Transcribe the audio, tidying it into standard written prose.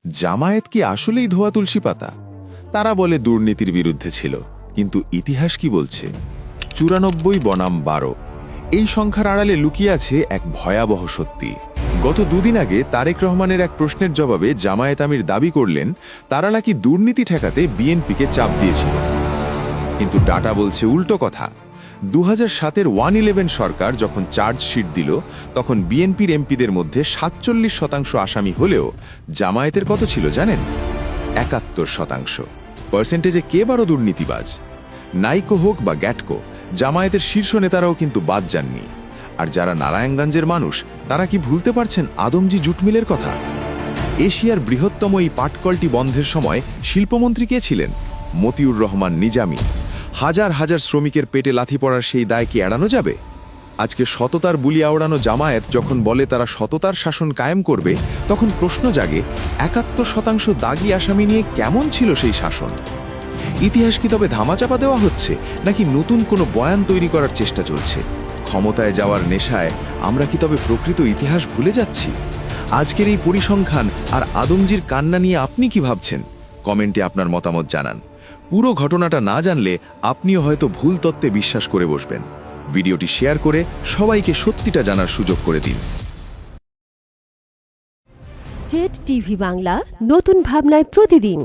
জামায়াত কি আসলেই ধোয়া তুলসী পাতা? তারা বলে দুর্নীতির বিরুদ্ধে ছিল, কিন্তু ইতিহাস কি বলছে? 94 বনাম 12, এই সংখ্যার আড়ালে লুকিয়ে আছে এক ভয়াবহ সত্যি। গত দুদিন আগে তারেক রহমানের এক প্রশ্নের জবাবে জামায়াত আমির দাবি করলেন তারা নাকি দুর্নীতি ঠেকাতে বিএনপিকে চাপ দিয়েছিল। কিন্তু ডাটা বলছে উল্টো কথা। 2007-এর 111 সরকার যখন চার্জশিট দিল, তখন বিএনপির এমপিদের মধ্যে 47% আসামি হলেও জামায়াতের কত ছিল জানেন? 71%। পার্সেন্টেজে কে বড় দুর্নীতিবাজ? নাইকো হোক বা গ্যাটকো, জামায়াতের শীর্ষ নেতারাও কিন্তু বাদ যাননি। আর যারা নারায়ণগঞ্জের মানুষ, তারা কি ভুলতে পারছেন আদমজি জুট মিলের কথা? এশিয়ার বৃহত্তম এই পাটকলটি বন্ধের সময় শিল্পমন্ত্রী কে ছিলেন? মতিউর রহমান নিজামী। হাজার হাজার শ্রমিকের পেটে লাথি পড়ার সেই দায় কি এড়ানো যাবে? আজকে সততার বুলি আওড়ানো জামায়াত যখন বলে তারা সততার শাসন কায়েম করবে, তখন প্রশ্ন জাগে 71% দাগী আসামি নিয়ে কেমন ছিল সেই শাসন? ইতিহাস কি তবে ধামাচাপা দেওয়া হচ্ছে, নাকি নতুন কোনো বয়ান তৈরি করার চেষ্টা চলছে? ক্ষমতায় যাওয়ার নেশায় আমরা কি তবে প্রকৃত ইতিহাস ভুলে যাচ্ছি? আজকের এই পরিসংখ্যান আর আদমজির কান্না নিয়ে আপনি কি ভাবছেন? কমেন্টে আপনার মতামত জানান। পুরো ঘটনাটা না জানলে আপনিও হয়তো ভুল তত্ত্বে বিশ্বাস করে বসবেন। ভিডিওটি শেয়ার করে সবাইকে সত্যিটা জানার সুযোগ করে দিন। জেড টিভি বাংলা, নতুন ভাবনায় প্রতিদিন।